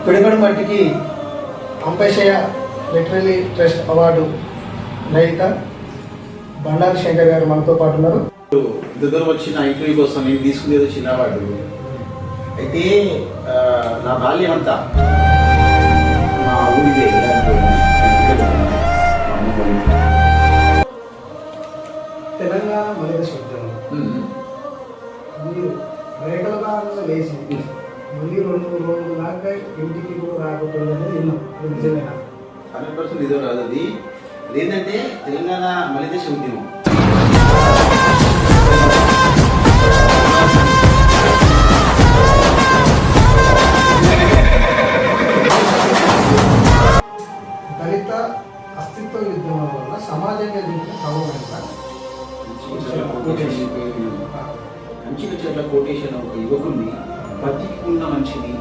పిడగడు మట్టికి అంపశయ literary trust award గ్రహీత బండారు శంకర్ గారు మనతో పాటు ఉన్నారు. ఇంత దూరం వచ్చిన ఇంటర్వ్యూ కోసం నేను తీసుకునేది చిన్న అవార్డు. అయితే నా బాల్యం అంతా మా ఊరికే తెలంగాణ మహిళ శబ్దం మీరు రేఖల భాగంగా వేసి మళ్ళీ 2 దాకా ఇంటికి కూడా రాకపోయిందని విన్నాం. అది నిజమేనా? 100% నిజం కాదు. అది ఏంటంటే తెలంగాణ మలిదేశ ఉద్యమం దళిత అస్తిత్వ ఉద్యమం వల్ల సమాజంగా జరిగిన ప్రభావం మంచిగా చెట్ల కోటేషన్ ఒక యువకుడిని బతికున్న మనిషిని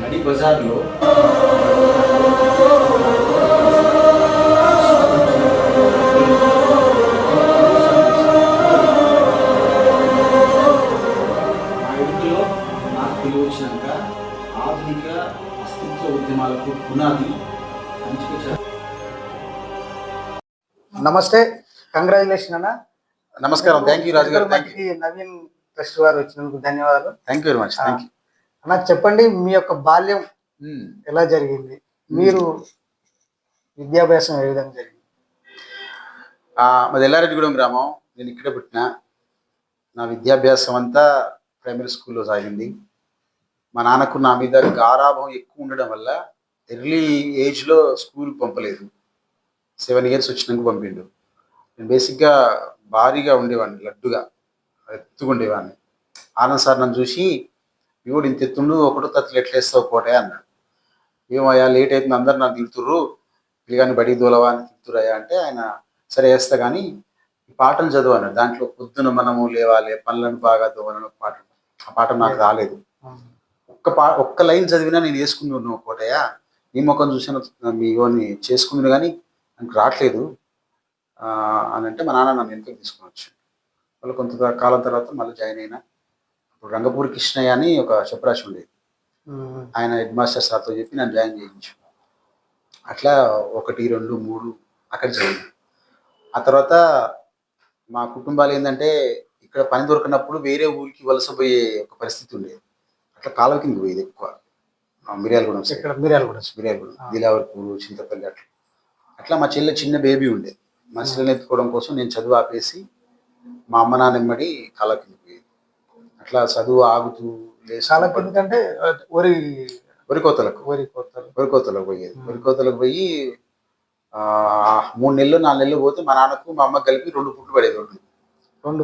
నడి బజార్లో నా ఎడుకలో నాకు తెలివి వచ్చినాక ఆధునిక అస్తిత్వ ఉద్యమాలకు పునాది మంచిగా. నమస్తే, కంగ్రాచులేషన్ అన్న. నమస్కారం. థ్యాంక్ యూ రాజు గారు. నవీన్ ట్రస్ట్ వారు వచ్చినందుకు ధన్యవాదాలు. Thank you very much. Thank you. నాకు చెప్పండి, మీ యొక్క బాల్యం ఎలా జరిగింది? మీరు విద్యాభ్యాసం ఏ విధంగా జరిగింది? మాది ఎల్లారెడ్డిగూడెం గ్రామం. నేను ఇక్కడే పుట్టిన. నా విద్యాభ్యాసం అంతా ప్రైమరీ స్కూల్లో సాగింది. మా నాన్నకు నా మీద గారాభం ఎక్కువ ఉండడం వల్ల ఎర్లీ ఏజ్లో స్కూల్ పంపలేదు. 7 years వచ్చినాక పంపిండు. నేను బేసిక్గా భారీగా ఉండేవాడిని, లడ్డుగా ఎత్తుకుండేవాడిని. ఆనంద్ సార్ నన్ను చూసి, ఇవిడు ఇంత ఎత్తుండు, ఒకటో తత్తులు ఎట్లేస్తావు కోటే అన్నాడు. ఏమయ్యా లేట్ అవుతుంది, అందరు నాకు తిడుతుర్రు, పిల్లగాని బడికి దూలవా అని తిడుతురయ్యా అంటే, ఆయన సరే వేస్తా కానీ ఈ పాటలు చదువు అన్నాడు. దాంట్లో పొద్దున మనము లేవాలి, పనులను బాగా దోవలను పాట. ఆ పాట నాకు రాలేదు. ఒక్క లైన్ చదివినా నేను వేసుకుని ఉన్నావు కోటయ్య, నీ ముఖం చూసిన మీ యోని చేసుకుంది కానీ నాకు రావట్లేదు అని అంటే, మా నాన్న నన్ను వెనుకకి తీసుకుని వచ్చాను. వాళ్ళు కొంత కాలం తర్వాత మళ్ళీ జాయిన్ అయినా. ఇప్పుడు రంగపూరి కృష్ణయ్య అని ఒక చెప్పరాశి ఉండేది, ఆయన హెడ్ మాస్టర్ సార్తో చెప్పి నన్ను జాయిన్ చేయించు. అట్లా 1, 2, 3 అక్కడ చదివాను. ఆ తర్వాత మా కుటుంబాలు ఏంటంటే, ఇక్కడ పని దొరికినప్పుడు వేరే ఊరికి వలసపోయే ఒక పరిస్థితి ఉండేది. అట్లా కాలువ కింద పోయేది ఎక్కువ. మిర్యాలగూడెం, దిలావర్పూరు, చింతపల్లి అట్లా. అట్లా మా చెల్లె చిన్న బేబీ ఉండేది. మా చెల్లెని ఎత్తుకోవడం కోసం నేను చదువు ఆపేసి మా అమ్మ నాన్న వెంబడి కాలువ కింద పోయేది. అట్లా చదువు ఆగుతూ ఎందుకంటే వరి కోతలకు పోయేది. వరి కోతలకు పోయి 3 నెలలు 4 నెలలు పోతే మా నాన్నకు మా అమ్మకు కలిపి 2 పుట్లు పడేది. 2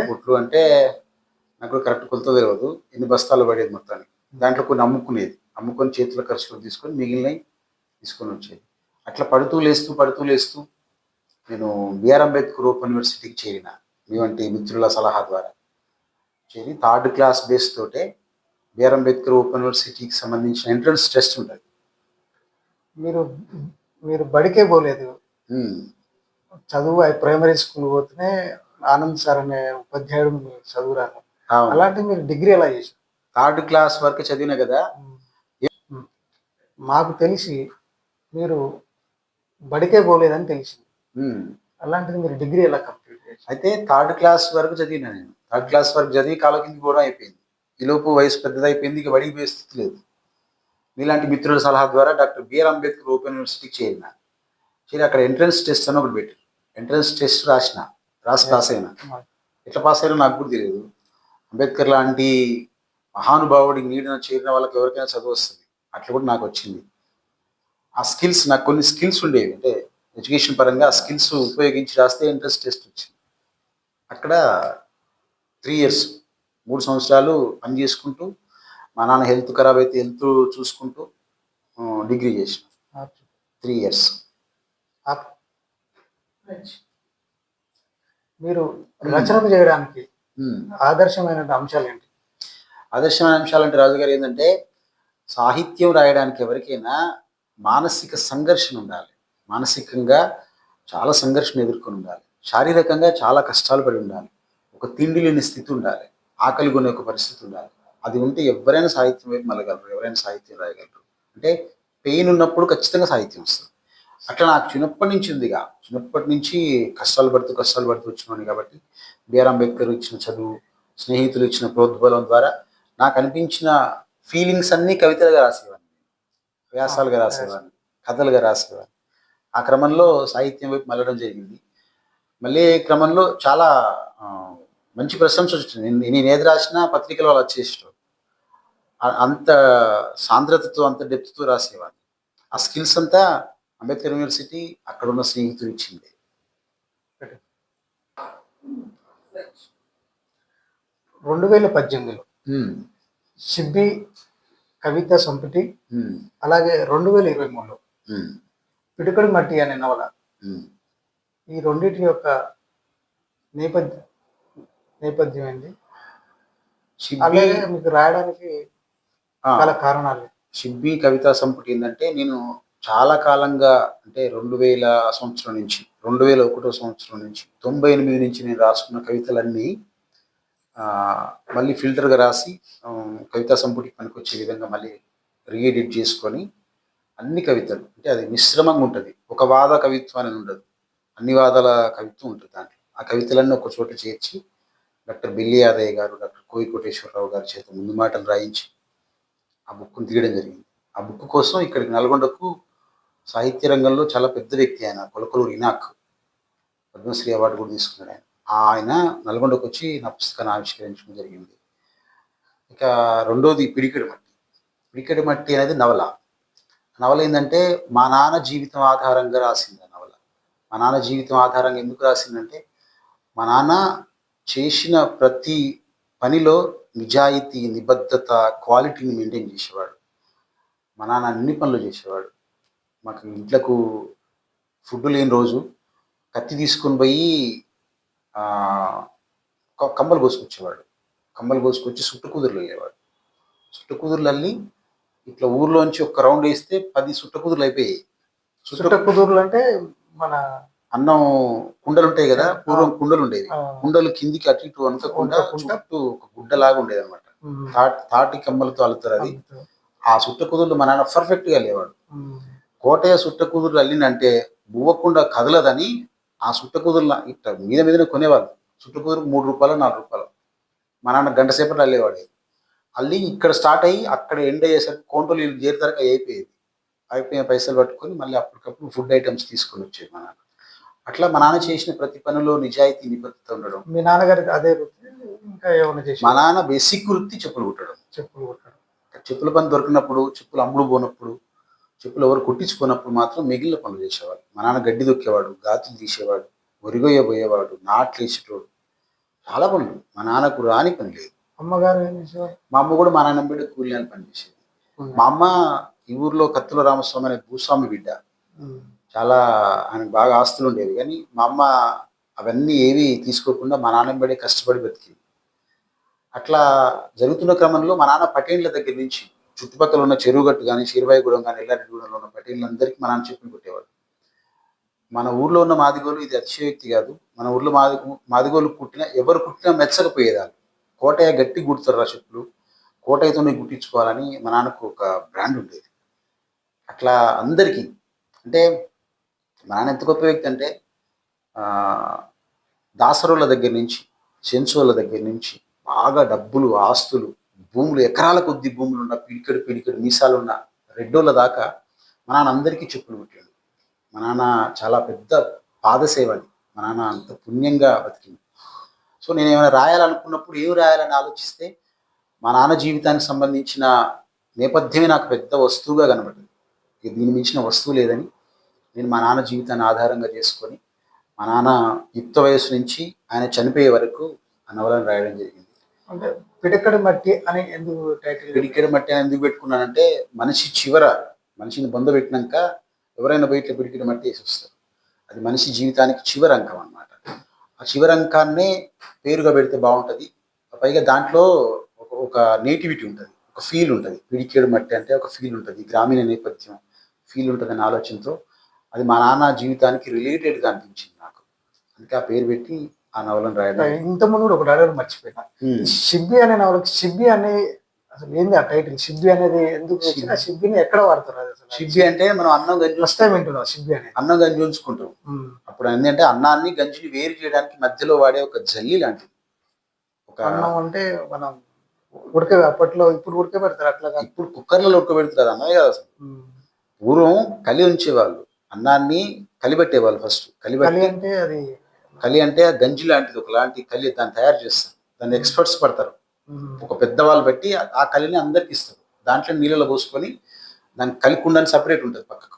పుట్లు అంటే నాకు కరెక్ట్ కొలత తెలియదు, ఎన్ని బస్తాలు పడేది మొత్తానికి. దాంట్లో కొన్ని అమ్ముకొని చేతుల ఖర్చులు తీసుకొని మిగిలినవి తీసుకొని వచ్చేది. అట్లా పడుతూ లేస్తూ నేను బిఆర్ అంబేద్కర్ ఓపెన్ యూనివర్సిటీకి చేరిన. మీ వంటి మిత్రుల సలహా ద్వారా చేరి 3rd class బేస్ తోటే బిఆర్ అంబేద్కర్ ఓపెన్ యూనివర్సిటీకి సంబంధించిన ఎంట్రన్స్ టెస్ట్ ఉంటుంది. మీరు బడికే పోలేదు, చదువు ప్రైమరీ స్కూల్ పోతేనే ఆనంద్ సార్ అనే ఉపాధ్యాయుడు చదువు రాను. అలాంటి మీరు డిగ్రీ ఎలా చేశారు? 3rd class వరకు చదివిన కదా. మాకు తెలిసి మీరు బడికే పోలేదని తెలిసింది. అలాంటిది మీరు డిగ్రీ ఎలా కంప్లీట్ చేశారు? అయితే 3rd class వరకు చదివినా నేను. 3rd class వరకు చదివి కాలం కింద పోవడం అయిపోయింది. ఈలోపు వయసు పెద్దదైపోయింది, ఇక బడికి పోయే స్థితి లేదు. మీలాంటి మిత్రుల సలహా ద్వారా డాక్టర్ బిఆర్ అంబేద్కర్ ఓపెన్ యూనివర్సిటీకి చేరి అక్కడ ఎంట్రన్స్ టెస్ట్ అని ఒకటి పెట్టారు. ఎంట్రన్స్ టెస్ట్ రాసి పాస్ అయినా. ఎట్లా పాస్ అయినా నాకు కూడా తెలియదు. అంబేద్కర్ లాంటి మహానుభావుడికి నీడన చేరిన వాళ్ళకి ఎవరికైనా చదువు వస్తుంది, అట్లా కూడా నాకు వచ్చింది. ఆ స్కిల్స్, నాకు కొన్ని స్కిల్స్ ఉండేవి, అంటే ఎడ్యుకేషన్ పరంగా ఆ స్కిల్స్ ఉపయోగించి రాస్తే ఎంట్రన్స్ టెస్ట్ వచ్చింది. అక్కడ 3 years 3 సంవత్సరాలు పని చేసుకుంటూ, మా నాన్న హెల్త్ ఖరాబ్ అయితే హెల్త్ చూసుకుంటూ డిగ్రీ చేసిన. 3 years. మీరు రచనలు చేయడానికి ఆదర్శమైన అంశాలు ఏంటి? ఆదర్శమైన అంశాలంటే రాజుగారు ఏంటంటే, సాహిత్యం రాయడానికి ఎవరికైనా మానసిక సంఘర్షణ ఉండాలి. మానసికంగా చాలా సంఘర్షణ ఎదుర్కొని ఉండాలి. శారీరకంగా చాలా కష్టాలు పడి ఉండాలి. ఒక తిండి లేని స్థితి ఉండాలి. ఆకలి కొనే ఒక పరిస్థితి ఉండాలి. అది ఉంటే ఎవరైనా సాహిత్యం వైపు మళ్ళగలరు, ఎవరైనా సాహిత్యం రాయగలరు. అంటే పెయిన్ ఉన్నప్పుడు ఖచ్చితంగా సాహిత్యం వస్తుంది. అట్లా నాకు చిన్నప్పటి నుంచి ఉందిగా, చిన్నప్పటి నుంచి కష్టాలు పడుతూ వచ్చినాను కాబట్టి బిఆర్ అంబేద్కర్ ఇచ్చిన చదువు, స్నేహితులు ఇచ్చిన ప్రోద్బలం ద్వారా నాకు అనిపించిన ఫీలింగ్స్ అన్నీ కవితలుగా రాసేవాడిని, వ్యాసాలుగా రాసేవాడిని, కథలుగా రాసేవాడిని. ఆ క్రమంలో సాహిత్యం వైపు మళ్ళడం జరిగింది. మళ్ళీ క్రమంలో చాలా మంచి ప్రశంస వచ్చింది. నేను ఏది రాసినా పత్రికలో వాళ్ళు వచ్చేసారు. అంత సాంద్రతతో, అంత డెప్త్తో రాసేవాడిని. ఆ స్కిల్స్ అంతా అంబేద్కర్ యూనివర్సిటీ అక్కడున్న స్నేహితులు ఇచ్చింది. 2018లో షిబ్బి కవిత సంపుటి, అలాగే 2023లో పిడికడి మట్టి అనే నవల, ఈ రెండింటి యొక్క నేపథ్యం ఏంటి? అలాగే మీకు రాయడానికి చాలా కారణాలు. షిబ్బి కవితా సంపుటి ఏంటంటే, నేను చాలా కాలంగా అంటే 2000 సంవత్సరం నుంచి 2001 సంవత్సరం నుంచి 98 నుంచి నేను రాసుకున్న కవితలన్నీ మళ్ళీ ఫిల్టర్గా రాసి కవితా సంపుటికి పనికొచ్చే విధంగా మళ్ళీ రీఎడిట్ చేసుకొని అన్ని కవితలు, అంటే అది మిశ్రమంగా ఉంటుంది. ఒక వాద కవిత్వం అనేది ఉండదు, అన్ని వాదాల కవిత్వం ఉంటుంది దాంట్లో. ఆ కవితలన్నీ ఒక చోట చేర్చి డాక్టర్ బిల్లి యాదయ్య గారు, డాక్టర్ కోయి కోటేశ్వరరావు గారి చేత ముందు మాటలు రాయించి ఆ బుక్ను తీయడం జరిగింది. ఆ బుక్ కోసం ఇక్కడికి నల్గొండకు సాహిత్య రంగంలో చాలా పెద్ద వ్యక్తి ఆయన, కొలకలూరు ఇనాక్, పద్మశ్రీ అవార్డు కూడా తీసుకున్నాడు ఆయన. ఆయన నల్గొండకు వచ్చి నా పుస్తకాన్ని ఆవిష్కరించడం జరిగింది. ఇక రెండోది పిడికెడు మట్టి. పిడికెడు మట్టి అనేది నవల. నవల ఏంటంటే మా నాన్న జీవితం ఆధారంగా రాసింది ఆ నవల. మా నాన్న జీవితం ఆధారంగా ఎందుకు రాసిందంటే, మా నాన్న చేసిన ప్రతి పనిలో నిజాయితీ, నిబద్ధత, క్వాలిటీని మెయింటైన్ చేసేవాడు. మా నాన్న అన్ని పనులు చేసేవాడు. మాకు ఇంట్లకు ఫుడ్ లేని రోజు కత్తి తీసుకొని పోయి కంబలు కోసుకొచ్చేవాడు. కంబలు కోసుకొచ్చి సుట్టుకుదురులు వెళ్ళేవాడు. సుట్టుకుదురులు అల్లి ఇట్లా ఊర్లోంచి ఒక రౌండ్ వేస్తే 10 సుట్టకుదురులు అయిపోయాయి. సుట్టకుదురులు అంటే మన అన్నం కుండలు ఉంటాయి కదా, పూర్వం కుండలు ఉండేవి. కుండలు కిందికి అటు ఇటు అనుకోకుండా చుట్టూ ఒక గుడ్డలాగా ఉండేది అనమాట. తాటి కమ్మలతో అల్లుతారు అది. ఆ సుట్టకుదురులు మా నాన్న పర్ఫెక్ట్ గా లేవాడు. కోటయ్య సుట్టకుదురులు అల్లినంటే బువ్వకుండా కదలదని ఆ సుట్టకుదురుల ఇట్లా మీదనే కొనేవాళ్ళు. సుట్టకుదురు 3 రూపాయలు 4 రూపాయలు. మా నాన్న గంట సేపటి అల్లేవాడు. అల్లి ఇక్కడ స్టార్ట్ అయ్యి అక్కడ ఎండ్ అయ్యేసరికి కోంటలు వీళ్ళు చేరేసరికి అయిపోయేది. అయిపోయిన పైసలు పట్టుకొని మళ్ళీ అప్పటికప్పుడు ఫుడ్ ఐటమ్స్ తీసుకొని వచ్చేది మా నాన్న. అట్లా మా నాన్న చేసిన ప్రతి పనిలో నిజాయితీ, నిబద్ధత ఉండడం. మీ నాన్నగారికి అదే వృత్తి ఇంకా ఏమైనా చేసి? మా నాన్న బేసిక్ వృత్తి చెప్పులు కుట్టడం. చెప్పుల పని దొరికినప్పుడు, చెప్పులు అమ్ముడు పోనప్పుడు, చెప్పులు ఎవరు కుట్టించుకున్నప్పుడు మాత్రం మిగిలిన పనులు చేసేవాడు. మా నాన్న గడ్డి దొక్కేవాడు, గాతులు తీసేవాడు, వరిగొయ్య పోయేవాడు, నాట్లు వేసేటోడు, చాలా పనులు. మా నాన్నకు రాని పని లేదు. అమ్మగారు ఏం చేసేవారు? మా అమ్మ కూడా మా నాన్న బిడ్డ కూలిని పని చేసేది. మా అమ్మ ఈ ఊర్లో కత్తుల రామస్వామి అనే భూస్వామి బిడ్డ. చాలా ఆయనకు బాగా ఆస్తులు ఉండేవి, కానీ మా అమ్మ అవన్నీ ఏవి తీసుకోకుండా మా నాన్న బిడ్డే కష్టపడి బతికింది. అట్లా జరుగుతున్న క్రమంలో మా నాన్న పటేళ్ల దగ్గర నుంచి చుట్టుపక్కల ఉన్న చెరువుగట్టు కానీ, శీర్వాయిగూడెం కానీ, ఎల్లారెడ్డిగూడెంలో ఉన్న పటేళ్ళందరికీ మా నాన్న చెప్పులు కుట్టేవాడు. మన ఊర్లో ఉన్న మాదిగోలు, ఇది అతిశయోక్తి కాదు, మన ఊర్లో మాదిగోలు ఎవరు కుట్టినా మెచ్చకపోయేదాన్ని. కోటయ్య గట్టి కుడతారు రా చెప్పులు, కోటయ్యతోనే కుట్టించుకోవాలని మా నాన్నకు ఒక బ్రాండ్ ఉండేది. అట్లా అందరికీ, అంటే మా నాన్న ఎంత గొప్ప వ్యక్తి అంటే, దాసరోళ్ళ దగ్గర నుంచి, చెంచోళ్ళ దగ్గర నుంచి బాగా డబ్బులు, ఆస్తులు, భూములు, ఎకరాల కొద్ది భూములు ఉన్న, పిడికెడు మీసాలున్న రెడ్డోళ్ళ దాకా మా నాన్న అందరికీ చెప్పులు కుట్టాడు. మా నాన్న చాలా పెద్ద పాదసేవని, మా నాన్న అంత పుణ్యంగా బతికింది. సో నేను ఏమైనా రాయాలనుకున్నప్పుడు ఏమి రాయాలని ఆలోచిస్తే మా నాన్న జీవితానికి సంబంధించిన నేపథ్యమే నాకు పెద్ద వస్తువుగా కనబడింది. దీని మించిన వస్తువు లేదని నేను మా నాన్న జీవితాన్ని ఆధారంగా చేసుకొని మా నాన్న యుక్త వయసు నుంచి ఆయన చనిపోయే వరకు ఆ నవలను రాయడం జరిగింది. అంటే పిడికెడు మట్టి అని ఎందుకు టైటిల్? పిడికెడు మట్టి అని ఎందుకు పెట్టుకున్నానంటే, మనిషిని బొందబెట్టినాక ఎవరైనా బయట పిడికెడు మట్టి వేసి వస్తారు. అది మనిషి జీవితానికి చివరి అంకం అన్నమాట. ఆ చివరి అంకాన్నే పేరుగా పెడితే బాగుంటుంది. పైగా దాంట్లో ఒక నేటివిటీ ఉంటుంది, ఒక ఫీల్ ఉంటుంది. పిడికెడు మట్టి అంటే ఒక ఫీల్ ఉంటుంది, గ్రామీణ నేపథ్యం ఫీల్ ఉంటుంది అనే ఆలోచనతో అది మా నాన్న జీవితానికి రిలేటెడ్గా అనిపించింది నాకు. అందుకే ఆ పేరు పెట్టి ఆ నవలను రాయడం. ఇంతకుముందు కూడా ఒక డైలాగ్ మర్చిపోయినా, షిబ్బి అనే నవలకి షిబ్బి అనే అసలు ఏంది ఆ టైటిల్ షిబ్బి అనేది ఎందుకు వచ్చిన షిబ్బిని ఎక్కడ వాడతారు అది అసలు? షిబ్బి అంటే మనం అన్నం గంజి ఫస్ట్ టైం వింటున్నాం షిబ్బి అనేది. అన్నం గంజి ఉంచుకుంటాం. అప్పుడు ఏంటంటే అన్నాన్ని గంజిని వేరు చేయడానికి మధ్యలో వాడే ఒక జల్లి లాంటిది. ఒక అన్నం అంటే మనం అప్పట్లో ఇప్పుడు ఉడకబెడతారు అట్లా కాదు. ఇప్పుడు కుక్కర్లలో ఉడకబెడతారు అన్నమే కదా అసలు. పూర్వం కలి ఉంచేవాళ్ళు, అన్నాన్ని కలిపెట్టేవాళ్ళు. ఫస్ట్ కలి అంటే అది కలి అంటే ఆ గంజి లాంటిది, ఒకలాంటి కలి, దాన్ని తయారు చేస్తారు. దాన్ని ఎక్స్పర్ట్స్ పడతారు, ఒక పెద్దవాళ్ళు బట్టి ఆ కలిని అందరికి ఇస్తారు. దాంట్లో నీళ్ళలో పోసుకొని దాన్ని కలిపి ఉండని సపరేట్ ఉంటుంది పక్కకు.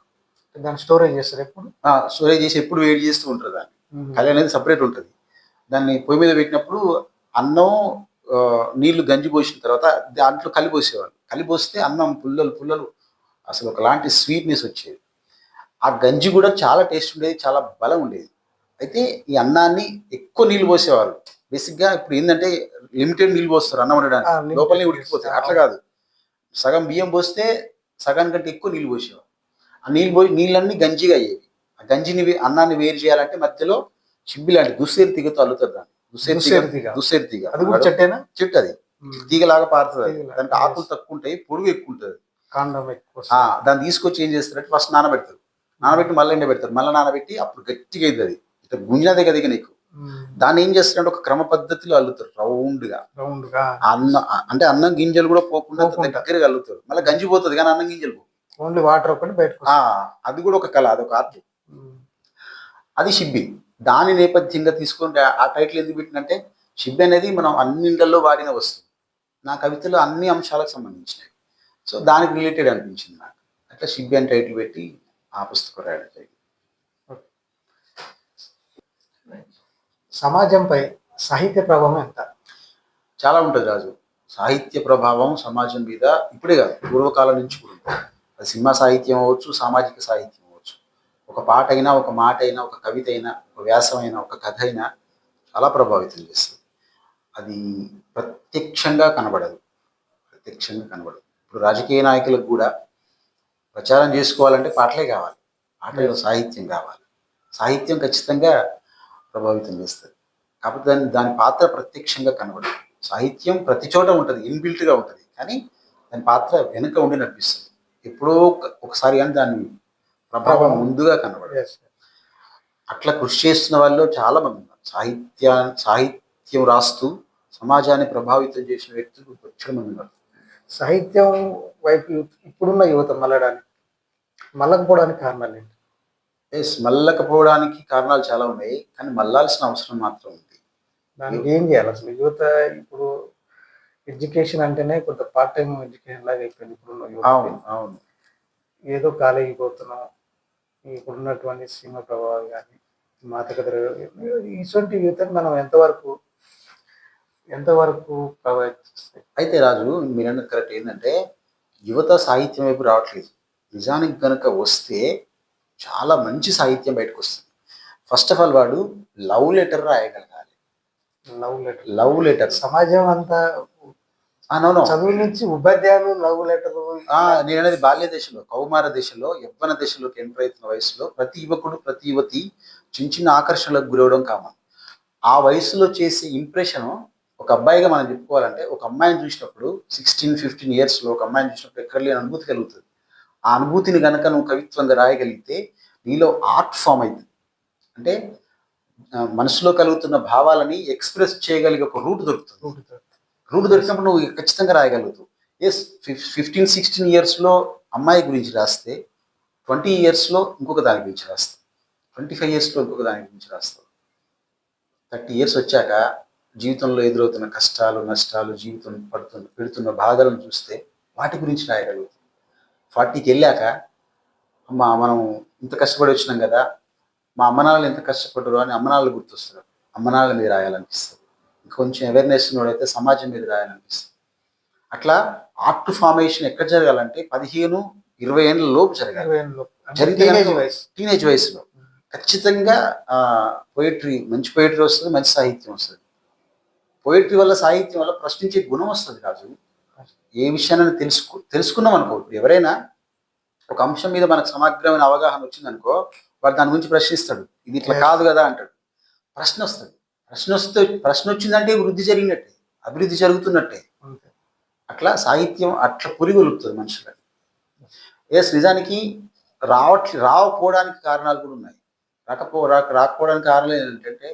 దాన్ని స్టోరేజ్ చేస్తారు ఎప్పుడు? స్టోరేజ్ చేసి ఎప్పుడు వేడి చేస్తూ ఉంటారు. దాన్ని కలి అనేది సపరేట్ ఉంటుంది. దాన్ని పొయ్యి మీద పెట్టినప్పుడు అన్నం నీళ్లు గంజి పోసిన తర్వాత దాంట్లో కలి పోసేవాళ్ళు. కలి పోస్తే అన్నం పుల్లలు పుల్లలు అసలు ఒకలాంటి స్వీట్నెస్ వచ్చేది. ఆ గంజి కూడా చాలా టేస్ట్ ఉండేది, చాలా బలం ఉండేది. అయితే ఈ అన్నాన్ని ఎక్కువ నీళ్ళు పోసేవారు. బేసిక్గా ఇప్పుడు ఏంటంటే లిమిటెడ్ నీళ్ళు పోస్తారు అన్నం వండడానికి, లోపలనే ఉడికిపోతాయి. అట్లా కాదు, సగం బియ్యం పోస్తే సగానికంటే ఎక్కువ నీళ్ళు పోసేవారు. ఆ నీళ్ళన్నీ గంజిగా అయ్యేవి. ఆ గంజిని అన్నాన్ని వేరు చేయాలంటే మధ్యలో చిబ్బి లాంటి దుస్సేరు తీగతో అల్లుతారు. దాన్ని దుస్సేరు తీగ, అది కూడా చెట్టేనా? చెట్టు, అది తీగలాగా పారుతుంది. దానికి ఆకులు తక్కువ ఉంటాయి, పొడుగు ఎక్కువ ఉంటుంది, కాండం ఎక్కువ. దాన్ని తీసుకొచ్చి ఏం చేస్తారంటే ఫస్ట్ నానబెడతారు. నానబెట్టి మళ్ళీ ఎండబెడతారు, మళ్ళీ నానబెట్టి అప్పుడు గట్టిగా అవుతుంది. అది ఇట్లా గుంజిన దగ్గర నీకు దాన్ని ఏం చేస్తారంటే ఒక క్రమ పద్ధతిలో అల్లుతారు రౌండ్గా. అన్నం అంటే అన్నం గింజలు కూడా పోకుండా దగ్గరగా అల్లుతారు. మళ్ళీ గంజి పోతుంది కానీ అన్నం గింజలు ఓన్లీ వాటర్ ఒకటి బయటకు. అది కూడా ఒక కళ, అదొక ఆర్ట్. అది షిబ్బి. దాని నేపథ్యంగా తీసుకుంటే ఆ టైటిల్ ఎందుకు పెట్టినంటే షిబ్బి అనేది మనం అన్నింటిలో వాడిన వస్తువు. నా కవితలో అన్ని అంశాలకు సంబంధించినవి, సో దానికి రిలేటెడ్ అనిపించింది నాకు. అట్లా షిబ్బి అని టైటిల్ పెట్టి ఆ పుస్తకం రాయడం జరిగింది. సమాజంపై సాహిత్య ప్రభావం ఎంత? చాలా ఉంటుంది రాజు. సాహిత్య ప్రభావం సమాజం మీద ఇప్పుడే కాదు, పూర్వకాలం నుంచి కూడా ఉంటుంది. అది సినిమా సాహిత్యం అవ్వచ్చు, సామాజిక సాహిత్యం అవ్వచ్చు. ఒక పాట అయినా, ఒక మాట అయినా, ఒక కవిత అయినా, ఒక వ్యాసం అయినా, ఒక కథ అయినా చాలా ప్రభావితం చేస్తుంది. అది ప్రత్యక్షంగా కనబడదు. ఇప్పుడు రాజకీయ నాయకులకు కూడా ప్రచారం చేసుకోవాలంటే పాటలే కావాలి, పాటలో సాహిత్యం కావాలి. సాహిత్యం ఖచ్చితంగా ప్రభావితం చేస్తుంది. కాకపోతే దాని పాత్ర ప్రత్యక్షంగా కనబడదు. సాహిత్యం ప్రతి చోట ఉంటుంది, ఇన్బిల్ట్గా ఉంటుంది, కానీ దాని పాత్ర వెనుక ఉండి నడిపిస్తుంది. ఎప్పుడో ఒకసారి కానీ దాని ప్రభావం ముందుగా కనబడదు. అట్లా కృషి చేస్తున్న వాళ్ళు చాలా మంది ఉన్నారు. సాహిత్యం రాస్తూ సమాజాన్ని ప్రభావితం చేసిన వ్యక్తులు చాలా మంది ఉన్నారు. సాహిత్యం వైపు ఇప్పుడున్న యువత మళ్ళకపోవడానికి కారణాలు ఏంటి? మళ్ళకపోవడానికి కారణాలు చాలా ఉన్నాయి, కానీ మళ్ళాల్సిన అవసరం మాత్రం ఉంది. దానికి ఏం చేయాలి అసలు? యువత ఇప్పుడు ఎడ్యుకేషన్ అంటేనే కొంత పార్ట్ టైం ఎడ్యుకేషన్ లాగా అయిపోయింది ఇప్పుడున్న యువత. అవును, ఏదో కాలేజీకి పోతున్నాం, ఇప్పుడున్నటువంటి సినిమా ప్రభావాలు కానీ, మాతకథ, ఇటువంటి యువతను మనం ఎంతవరకు ప్రభావిస్తాయి? అయితే రాజు మీరు అన్నది కరెక్ట్. ఏంటంటే యువత సాహిత్యం వైపు రావట్లేదు. నిజానికి కనుక వస్తే చాలా మంచి సాహిత్యం బయటకు వస్తుంది. ఫస్ట్ ఆఫ్ ఆల్ వాడు లవ్ లెటర్ రాయగలగాలి. లవ్ లెటర్ సమాజం అంతా చదువు నుంచి ఉపాధ్యాయులు లవ్ లెటర్. నేను అనేది బాల్య దశలో, కౌమార దశలో, యవ్వన దశలోకి ఎంటర్ అవుతున్న వయసులో ప్రతి యువకుడు, ప్రతి యువతి చిన్న చిన్న ఆకర్షణలకు గురవడం కామన్. ఆ వయసులో చేసే ఇంప్రెషన్, ఒక అబ్బాయిగా మనం చెప్పుకోవాలంటే ఒక అమ్మాయిని చూసినప్పుడు 16-15 ఇయర్స్లో ఒక అమ్మాయిని చూసినప్పుడు ఎక్కడ లేని అనుభూతి కలుగుతుంది. ఆ అనుభూతిని కనుక నువ్వు కవిత్వంగా రాయగలిగితే నీలో ఆర్ట్ ఫామ్ అవుతుంది. అంటే మనసులో కలుగుతున్న భావాలని ఎక్స్ప్రెస్ చేయగలిగే ఒక రూట్ దొరుకుతుంది. రూట్ దొరికినప్పుడు నువ్వు ఖచ్చితంగా రాయగలుగుతావు. 15-16 ఇయర్స్లో అమ్మాయి గురించి రాస్తే 20 ఇయర్స్లో ఇంకొక దాని గురించి రాస్తావు, 25 ఇయర్స్లో ఇంకొక దాని గురించి రాస్తావు. 30 ఇయర్స్ వచ్చాక జీవితంలో ఎదురవుతున్న కష్టాలు, నష్టాలు, జీవితం పెడుతున్న బాధలను చూస్తే వాటి గురించి రాయగలుగుతాం. 40కి వెళ్ళాక మనం ఇంత కష్టపడి వచ్చినాం కదా, మా అమ్మనాళ్ళు ఎంత కష్టపడ్డారో అని అమ్మనాళ్ళు గుర్తొస్తారు. అమ్మనాళ్ళ మీద రాయాలనిపిస్తుంది. ఇంకొంచెం అవేర్నెస్ ఉన్నోడైతే సమాజం మీద రాయాలనిపిస్తుంది. అట్లా ఆర్ట్ ఫార్మేషన్ ఎక్కడ జరగాలంటే 15-20 ఏళ్ళ లోపు జరగాలి. టీనేజ్ వయసులో ఖచ్చితంగా పోయిటరీ, మంచి పోయిటరీ వస్తుంది, మంచి సాహిత్యం వస్తుంది. పోయిటరీ వల్ల, సాహిత్యం వల్ల ప్రశ్నించే గుణం వస్తుంది రాజు. ఏ విషయాన్ని తెలుసుకున్నాం అనుకో, ఎవరైనా ఒక అంశం మీద మనకు సమగ్రమైన అవగాహన వచ్చిందనుకో, వాడు దాని గురించి ప్రశ్నిస్తాడు. ఇది ఇట్లా కాదు కదా అంటాడు. ప్రశ్న వస్తుంది. ప్రశ్న వచ్చిందంటే వృద్ధి జరిగినట్టే, అభివృద్ధి జరుగుతున్నట్టే. అట్లా సాహిత్యం అట్లా పురిగొలుపుతుంది మనుషులని. ఎస్, నిజానికి రాకపోవడానికి కారణాలు కూడా ఉన్నాయి. రాకపోవడానికి కారణాలు ఏంటంటే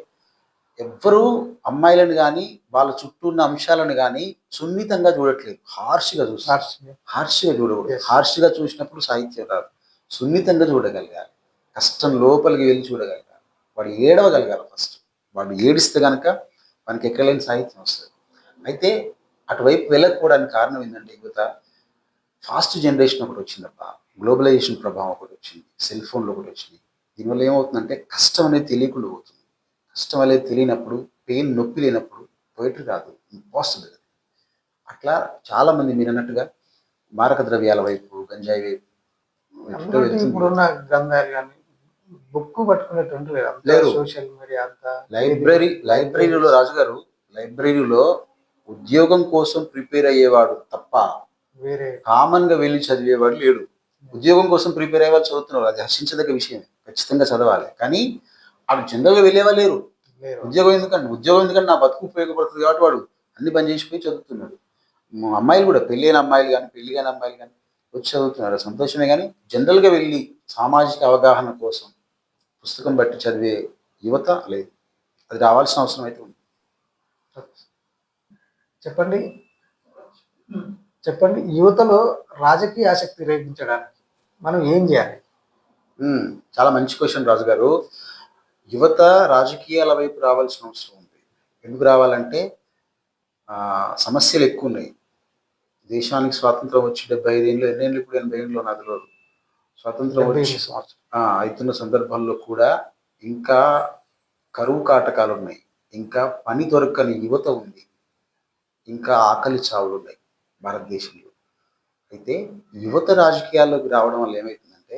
ఎవ్వరూ అమ్మాయిలను కానీ వాళ్ళ చుట్టూ ఉన్న అంశాలను కానీ సున్నితంగా చూడట్లేదు, హార్ష్గా చూస్తారు. హార్ష్గా చూడకూడదు. హార్ష్గా చూసినప్పుడు సాహిత్యం రాదు. సున్నితంగా చూడగలగాలి, కష్టం లోపలికి వెళ్ళి చూడగలగాలి, వాడు ఏడవగలగాలి. ఫస్ట్ వాడు ఏడిస్తే కనుక మనకి ఎక్కలేని సాహిత్యం వస్తుంది. అయితే అటువైపు వెళ్ళకపోవడానికి కారణం ఏంటంటే యువత ఫాస్ట్ జనరేషన్ ఒకటి వచ్చిందప్ప, గ్లోబలైజేషన్ ప్రభావం ఒకటి వచ్చింది, సెల్ ఫోన్లో ఒకటి వచ్చింది. దీనివల్ల ఏమవుతుందంటే కష్టం అనేది తెలియకుండా పోతుంది. కష్టం అనేది తెలియనప్పుడు, పెయిన్ నొప్పి లేనప్పుడు పోయిటరీ రాదు, ఇంపాసిబుల్. అట్లా చాలామంది మీరు అన్నట్టుగా మారక ద్రవ్యాల వైపు, గంజాయి వైపు ఇప్పుడున్న గ్రంథాలు కానీ బుక్ పట్టుకునేటువంటి లేరు. సోషల్ మీడియా అంతా లైబ్రరీలో రాజుగారు, లైబ్రరీలో ఉద్యోగం కోసం ప్రిపేర్ అయ్యేవాడు తప్ప వేరే కామన్ గా వెళ్ళి చదివేవాడు లేడు. ఉద్యోగం కోసం ప్రిపేర్ అయ్యేవాళ్ళు చదువుతున్నారు, అది హర్షించదగ్గ విషయం, ఖచ్చితంగా చదవాలి. కానీ వాడు జనరల్గా వెళ్ళేవాళ్ళు లేరు. ఉద్యోగం ఎందుకంటే నా బతుకు ఉపయోగపడుతుంది కాబట్టి వాడు అన్ని పని చేసిపోయి చదువుతున్నాడు. అమ్మాయిలు కూడా, పెళ్ళైన అమ్మాయిలు కానీ పెళ్లి కాని అమ్మాయిలు కానీ వచ్చి చదువుతున్నారు, సంతోషమే. కానీ జనరల్గా వెళ్ళి సామాజిక అవగాహన కోసం పుస్తకం బట్టి చదివే యువత లేదు. అది రావాల్సిన అవసరం అయితే ఉంది. చెప్పండి, యువతలో రాజకీయ ఆసక్తి రేపించడానికి మనం ఏం చేయాలి? చాలా మంచి క్వశ్చన్ రాజు గారు. యువత రాజకీయాల వైపు రావాల్సిన అవసరం ఉంది. ఎందుకు రావాలంటే సమస్యలు ఎక్కువ ఉన్నాయి. దేశానికి స్వాతంత్రం వచ్చి 75 ఏళ్ళు, ఎన్నేళ్ళు ఇప్పుడు 80 ఏళ్ళు నదిలో స్వాతంత్రం వచ్చి అవుతున్న సందర్భంలో కూడా ఇంకా కరువు కాటకాలు ఉన్నాయి, ఇంకా పని దొరకని యువత ఉంది, ఇంకా ఆకలి చావులు ఉన్నాయి భారతదేశంలో. అయితే యువత రాజకీయాల్లోకి రావడం వల్ల ఏమవుతుందంటే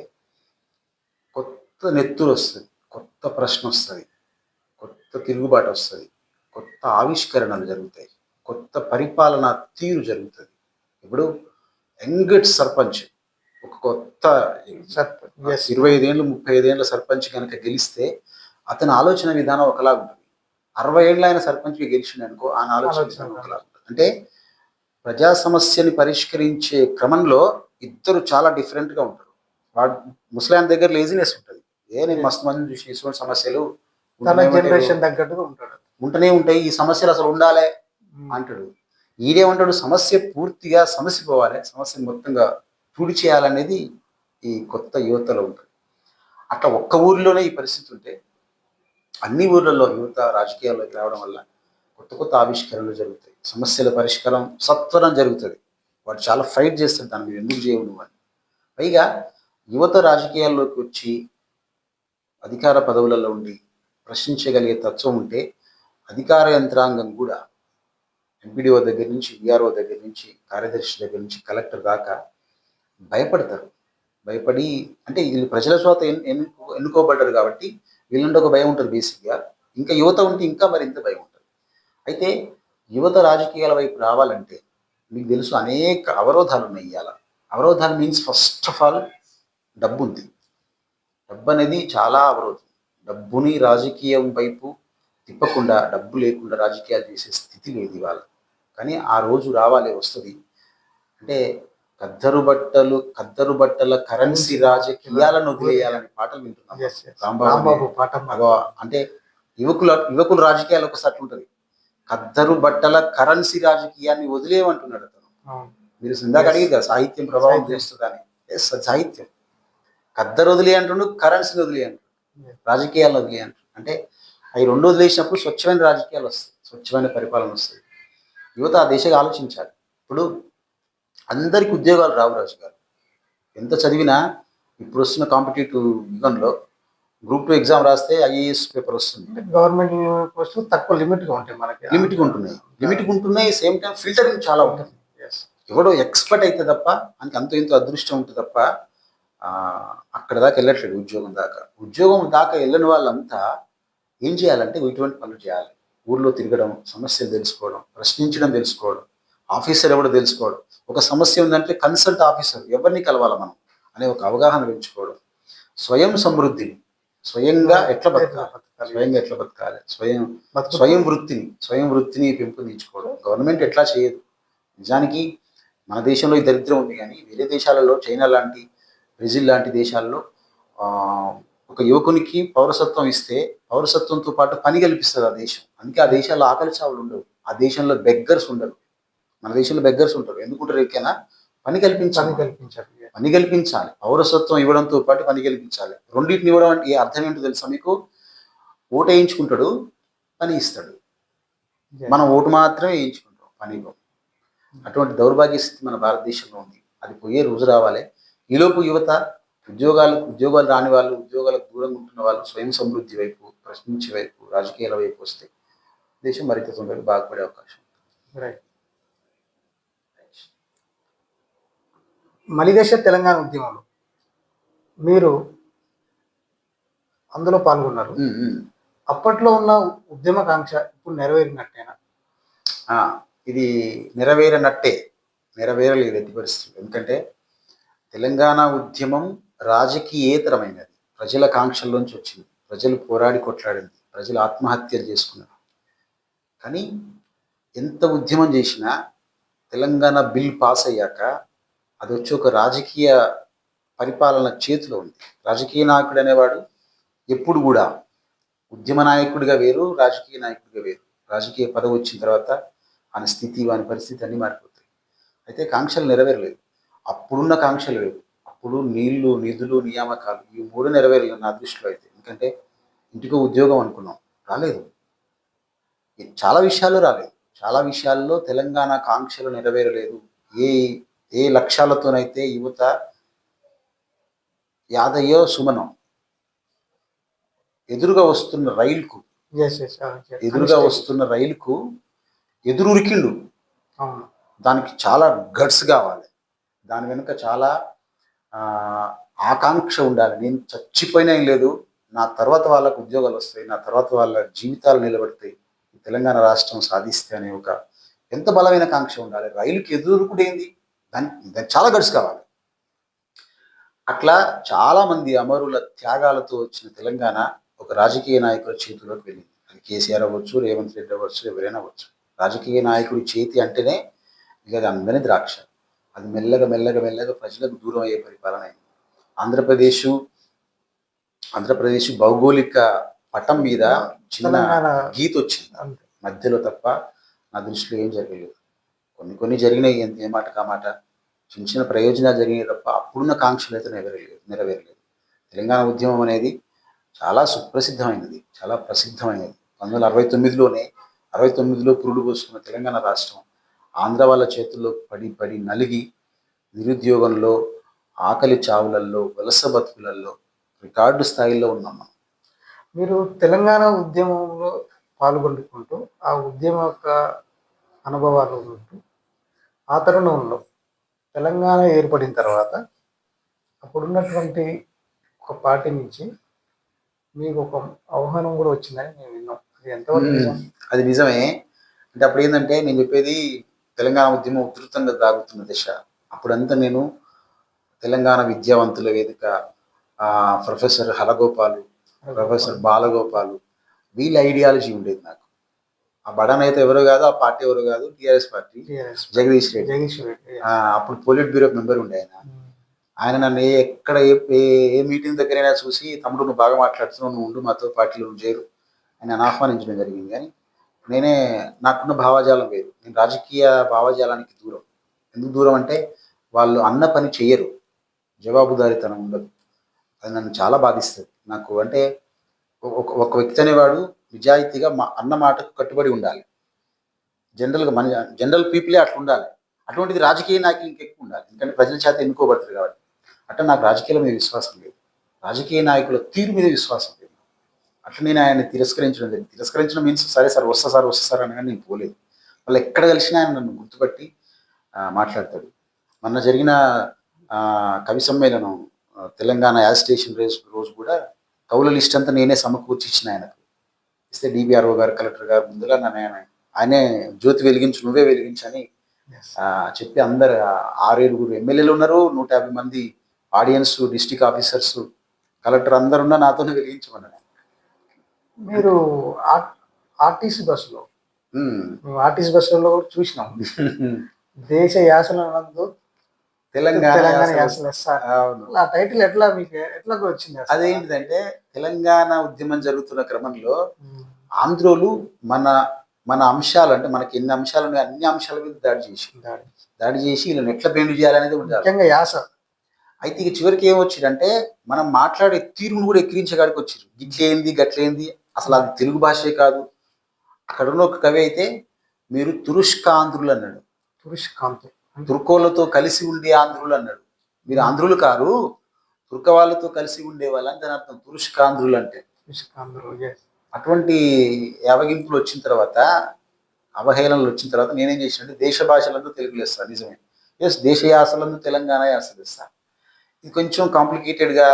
కొత్త నెత్తురు వస్తుంది, కొత్త ప్రశ్న వస్తుంది, కొత్త తిరుగుబాటు వస్తుంది, కొత్త ఆవిష్కరణలు జరుగుతాయి, కొత్త పరిపాలన తీరు జరుగుతుంది. ఇప్పుడు యంగెట్ సర్పంచ్, ఒక కొత్త 25 ఏళ్ళు 35 ఏళ్ళ సర్పంచ్ కనుక గెలిస్తే అతని ఆలోచన విధానం ఒకలాగా ఉంటుంది. 60 ఏళ్ళ ఆయన సర్పంచ్గా గెలిచింది అనుకో, ఆయన ఆలోచన విధానం ఒకలాగా ఉంటుంది. అంటే ప్రజా సమస్యని పరిష్కరించే క్రమంలో ఇద్దరు చాలా డిఫరెంట్గా ఉంటారు. వాడు ముసలాయన దగ్గర లేజినెస్ ఉంటుంది, నేను మస్తు మంది చూసి ఇటువంటి సమస్యలు జనరేషన్ తగ్గట్టుగా ఉంటూనే ఉంటాయి, ఈ సమస్యలు అసలు ఉండాలి అంటాడు. ఈడేమంటాడు, సమస్య పూర్తిగా సమసిపోవాలి, సమస్యను మొత్తంగా పూడి చేయాలనేది ఈ కొత్త యువతలో ఉంటుంది. అట్లా ఒక్క ఊరిలోనే ఈ పరిస్థితి ఉంటే అన్ని ఊర్లలో యువత రాజకీయాల్లోకి రావడం వల్ల కొత్త కొత్త ఆవిష్కరణలు జరుగుతాయి, సమస్యల పరిష్కారం సత్వరం జరుగుతుంది. వాడు చాలా ఫైట్ చేస్తాడు దాన్ని, మీరు ఎందుకు చేయవు నువ్వు అని. పైగా యువత రాజకీయాల్లోకి వచ్చి అధికార పదవులలో ఉండి ప్రశ్నించగలిగే తత్వం ఉంటే అధికార యంత్రాంగం కూడా ఎంపీడీఓ దగ్గర నుంచి, విఆర్ఓ దగ్గర నుంచి, కార్యదర్శి దగ్గర నుంచి కలెక్టర్ దాకా భయపడతారు. భయపడి, అంటే వీళ్ళు ప్రజల చేత ఎన్నుకోబడ్డారు కాబట్టి వీళ్ళంటే ఒక భయం ఉంటుంది బేసిక్గా. ఇంకా యువత ఉంటే ఇంకా మరింత భయం ఉంటుంది. అయితే యువత రాజకీయాల వైపు రావాలంటే మీకు తెలుసు అనేక అవరోధాలు ఉన్నాయి. ఇవాళ అవరోధాలు మీన్స్ ఫస్ట్ ఆఫ్ ఆల్ డబ్బు ఉంది. డబ్బు అనేది చాలా అవరోధం. డబ్బుని రాజకీయం వైపు తిప్పకుండా, డబ్బు లేకుండా రాజకీయాలు చేసే స్థితి లేదు ఇవాళ. కానీ ఆ రోజు రావాలి, వస్తుంది. అంటే కద్దరు బట్టల కరెన్సీ రాజకీయాలను వదిలేయాలని పాటలు వింటున్నాం. రాంబాబు పాట. అంటే యువకులు రాజకీయాలు ఒకసారి ఉంటుంది, కద్దరు బట్టల కరెన్సీ రాజకీయాన్ని వదిలేయమంటున్నాడు అతను. మీరు ఇందాక అడిగిదా సాహిత్యం ప్రభావం చేస్తుందని. సాహిత్యం కద్దరు వదిలే అంటుండు, కరెన్సీని వదిలే అంటుండు, రాజకీయాలను వదిలే అంటుండు. అంటే అవి రెండు వదిలేసినప్పుడు స్వచ్ఛమైన రాజకీయాలు వస్తాయి, స్వచ్ఛమైన పరిపాలన వస్తుంది. యువత ఆ దిశగా ఆలోచించాలి. ఇప్పుడు అందరికి ఉద్యోగాలు రావు రాజు గారు. ఎంత చదివినా ఇప్పుడు వస్తున్న కాంపిటేటివ్ యుగంలో గ్రూప్ 2 ఎగ్జామ్ రాస్తే ఐఏఎస్ పేపర్ వస్తుంది. గవర్నమెంట్ పోస్టులు తక్కువ లిమిట్గా ఉంటాయి, మనకి లిమిట్గా ఉంటున్నాయి. సేమ్ టైం ఫిల్టరింగ్ చాలా ఉంటుంది. ఎవడో ఎక్స్పర్ట్ అయితే తప్ప, మనకి అంత ఎంతో అదృష్టం ఉంటుంది తప్ప అక్కడ దాకా వెళ్ళట్లేదు. ఉద్యోగం దాకా వెళ్ళని వాళ్ళంతా ఏం చేయాలంటే ఇటువంటి పనులు చేయాలి. ఊర్లో తిరగడం, సమస్యలు తెలుసుకోవడం, ప్రశ్నించడం తెలుసుకోవడం, ఆఫీసర్ ఎవడో తెలుసుకోవడం, ఒక సమస్య ఉందంటే కన్సల్ట్ ఆఫీసర్ ఎవరిని కలవాలి మనం అనే ఒక అవగాహన పెంచుకోవడం, స్వయం స్వయంగా ఎట్లా బతకాలి, స్వయం వృత్తిని పెంపొందించుకోవడం. గవర్నమెంట్ ఎట్లా చేయదు. నిజానికి మన దేశంలో ఈ దరిద్రం ఉంది, కానీ వేరే దేశాలలో చైనా లాంటి, బ్రెజిల్ లాంటి దేశాల్లో ఆ, ఒక యువకునికి పౌరసత్వం ఇస్తే పౌరసత్వంతో పాటు పని కల్పిస్తుంది ఆ దేశం. అందుకే ఆ దేశాల్లో ఆకలి చావులు ఉండవు, ఆ దేశంలో బెగ్గర్స్ ఉండరు. మన దేశంలో బెగ్గర్స్ ఉంటారు, ఎందుకుంటారు ఎక్కైనా పని కల్పించాలి. పని కల్పించాలి, పౌరసత్వం ఇవ్వడంతో పాటు పని కల్పించాలి. రెండింటిని ఇవ్వడం అంటే అర్థం ఏంటో తెలుసా మీకు? ఓటు వేయించుకుంటాడు, పని ఇస్తాడు. మనం ఓటు మాత్రమే వేయించుకుంటాం, పని ఇవ్వం. అటువంటి దౌర్భాగ్య స్థితి మన భారతదేశంలో ఉంది. అది పోయే రోజు రావాలి. ఈలోపు యువత ఉద్యోగాలు రాని వాళ్ళు, ఉద్యోగాలకు దూరంగా ఉంటున్న వాళ్ళు స్వయం సమృద్ధి వైపు, ప్రశ్నించే వైపు, రాజకీయాల వైపు వస్తే దేశం మరింత తొందరగా బాగుపడే అవకాశం. రైట్. మలిదశ తెలంగాణ ఉద్యమంలో మీరు అందులో పాల్గొన్నారు. అప్పట్లో ఉన్న ఉద్యమకాంక్ష ఇప్పుడు నెరవేరినట్టేనా? ఇది నెరవేరలేదు ఎట్టి పరిస్థితులు. ఎందుకంటే తెలంగాణ ఉద్యమం రాజకీయేతరమైనది, ప్రజల కాంక్షల్లోంచి వచ్చింది, ప్రజలు పోరాడి కొట్లాడింది, ప్రజలు ఆత్మహత్యలు చేసుకున్నారు. కానీ ఎంత ఉద్యమం చేసినా తెలంగాణ బిల్ పాస్ అయ్యాక అది వచ్చి ఒక రాజకీయ పరిపాలన చేతిలో ఉంది. రాజకీయ నాయకుడు అనేవాడు ఎప్పుడు కూడా ఉద్యమ నాయకుడిగా వేరు, రాజకీయ నాయకుడిగా వేరు. రాజకీయ పదవి వచ్చిన తర్వాత ఆయన స్థితి, వాని పరిస్థితి అన్నీ మారిపోతాయి. అయితే కాంక్షలు నెరవేరలేదు. అప్పుడున్న కాంక్షలు లేవు. అప్పుడు నీళ్లు, నిధులు, నియామకాలు ఈ మూడు నెరవేరలేదు నా దృష్టిలో అయితే. ఎందుకంటే ఇంటికో ఉద్యోగం అనుకున్నాం, రాలేదు. చాలా విషయాల్లో రాలేదు. చాలా విషయాల్లో తెలంగాణ కాంక్షలు నెరవేరలేదు. ఏ లక్ష్యాలతోనైతే యువత యాదయ్యో సుమనం ఎదురుగా వస్తున్న రైలుకు ఎదురురికిండు. దానికి చాలా గట్స్ కావాలి, దాని వెనుక చాలా ఆకాంక్ష ఉండాలి. నేను చచ్చిపోయినా ఏం లేదు, నా తర్వాత వాళ్ళకు ఉద్యోగాలు వస్తాయి, నా తర్వాత వాళ్ళ జీవితాలు నిలబడతాయి, తెలంగాణ రాష్ట్రం సాధిస్తే అనే ఒక ఎంత బలమైన కాంక్ష ఉండాలి. రైలుకి ఎదురుకుడేంది, దానికి చాలా గట్స్ కావాలి. అట్లా చాలామంది అమరుల త్యాగాలతో వచ్చిన తెలంగాణ ఒక రాజకీయ నాయకుల చేతిలోకి వెళ్ళింది. అది కేసీఆర్ అవ్వచ్చు, రేవంత్ రెడ్డి అవ్వచ్చు, ఎవరైనా అవ్వచ్చు. రాజకీయ నాయకుడి చేతి అంటేనే ఇక అది అందరి ద్రాక్ష. అది మెల్లగా మెల్లగా మెల్లగా ప్రజలకు దూరం అయ్యే పరిపాలన అయింది. ఆంధ్రప్రదేశ్ భౌగోళిక పటం మీద చిన్న గీత వచ్చింది మధ్యలో, తప్ప నా దృష్టిలో ఏం జరగలేదు. కొన్ని జరిగినాయి, ఏ మాట కామాట చిన్న చిన్న ప్రయోజనాలు జరిగినాయి తప్ప అప్పుడున్న కాంక్షలు అయితే నెరవేరలేదు. తెలంగాణ ఉద్యమం అనేది చాలా సుప్రసిద్ధమైనది, చాలా ప్రసిద్ధమైనది. 1969లో పురుడు పోసుకున్న తెలంగాణ రాష్ట్రం ఆంధ్ర వాళ్ళ చేతుల్లో పడి నలిగి నిరుద్యోగంలో, ఆకలి చావులల్లో, వలస బతుకులలో రికార్డు స్థాయిలో ఉన్నాం మనం. మీరు తెలంగాణ ఉద్యమంలో పాల్గొంటుకుంటూ ఆ ఉద్యమ యొక్క అనుభవాలు ఉంటూ ఆ తరుణంలో తెలంగాణ ఏర్పడిన తర్వాత అప్పుడున్నటువంటి ఒక పార్టీ నుంచి మీకు ఒక ఆహ్వానం కూడా వచ్చిందని నేను విన్నాం. అది ఎంతవరకు? అది నిజమే. అంటే అప్పుడు ఏంటంటే, నేను చెప్పేది తెలంగాణ ఉద్యమం ఉధృతంగా సాగుతున్న దశ. అప్పుడంతా నేను తెలంగాణ విద్యావంతుల వేదిక, ప్రొఫెసర్ హలగోపాలు, ప్రొఫెసర్ బాలగోపాలు, వీళ్ళ ఐడియాలజీ ఉండేది నాకు. ఆ బడాన్ అయితే ఎవరో కాదు, ఆ పార్టీ ఎవరో కాదు, టీఆర్ఎస్ పార్టీ, జగదీష్ రెడ్డి. అప్పుడు పోలిట్ బ్యూరో మెంబర్ ఉండే ఆయన నన్ను ఎక్కడ ఏ మీటింగ్ దగ్గరైనా చూసి, తమ్ముడు నువ్వు బాగా మాట్లాడుతున్నావు, నువ్వు ఉండు మాతో పార్టీలో చేరు అని నన్ను ఆహ్వానించడం జరిగింది. కానీ నాకున్న భావజాలం వేరు. నేను రాజకీయ భావజాలానికి దూరం. ఎందుకు దూరం అంటే, వాళ్ళు అన్న పని చెయ్యరు, జవాబుదారీతనం ఉండదు. అది నన్ను చాలా బాధిస్తుంది. నాకు అంటే ఒక వ్యక్తి అనేవాడు నిజాయితీగా అన్న మాటకు కట్టుబడి ఉండాలి. జనరల్ పీపులే అట్లా ఉండాలి. అటువంటిది రాజకీయ నాయకులు ఇంకెక్కువ ఉండాలి, ఎందుకంటే ప్రజల చేత ఎన్నుకోబడతారు కాబట్టి. అట్లా నాకు రాజకీయాల మీద విశ్వాసం లేదు, రాజకీయ నాయకుల తీరు మీద విశ్వాసం లేదు. అట్లా నేను ఆయన్ని తిరస్కరించడం మీన్స్ సరే సార్ వస్తా సార్ అనగా నేను పోలేదు. వాళ్ళు ఎక్కడ కలిసినా ఆయన నన్ను గుర్తుపట్టి మాట్లాడతాడు. మొన్న జరిగిన కవి సమ్మేళనం తెలంగాణ యాజిటేషన్ రోజు కూడా కవుల లిస్ట్ అంతా నేనే సమకూర్చి ఇచ్చిన ఆయనకు ఇస్తే, డిబిఆర్ఓ గారు, కలెక్టర్ గారు ముందుగా ఆయనే జ్యోతి వెలిగించు, నువ్వే వెలిగించని చెప్పి అందరు 6-7 ఎమ్మెల్యేలు ఉన్నారు, 150 మంది ఆడియన్స్, డిస్ట్రిక్ట్ ఆఫీసర్స్, కలెక్టర్ అందరు ఉన్నా నాతోనే వెలిగించమన్నాడు. మీరు ఆర్టీసీ బస్సులో కూడా చూసినాం, దేశ యాసల నందు తెలంగాణ తెలంగాణ యాస. యాస లెస్స. అవును. ఆ టైటిల్ ఎట్లా మీకు ఎట్లా వచ్చింది అసలు? అదేంటిదంటే తెలంగాణ ఉద్యమం జరుగుతున్న క్రమంలో ఉమ్. ఆంధ్రోలు మన మన అంశాలు, అంటే మనకి ఎన్ని అంశాలు ఉన్నాయో అన్ని అంశాల మీద దాడి. దాడి చేసి వీళ్ళని ఎట్లా బెండ్ చేయాలనేది ఉండాలి. ముఖ్యంగా యాస. అయితే ఇక చివరికి ఏమొచ్చిందంటే మనం మాట్లాడే తీరును కూడా ఎక్కిరించడానికి వచ్చింది. గిట్లేంది గట్లేంది, అసలు అది తెలుగు భాషే కాదు. అక్కడ ఉన్న ఒక కవి అయితే మీరు తురుష్కాంధ్రులు అన్నాడు. తురుష్కాంత్. తుర్కోలతో కలిసి ఉండే ఆంధ్రులు అన్నాడు. మీరు ఆంధ్రులు కారు, తుర్క వాళ్ళతో కలిసి ఉండే వాళ్ళని దాని అర్థం తురుష్కాంధ్రులు అంటే. తురుష్కాంధ్రులు, yes. అటువంటి యావగింపులు వచ్చిన తర్వాత, అవహేళనలు వచ్చిన తర్వాత నేనేం చేసినట్టు దేశ భాషలందు తెలుగు లేస్తాను. నిజమే, ఎస్, దేశ యాసలందు తెలంగాణ యాస లేస్తా. ఇది కొంచెం కాంప్లికేటెడ్గా,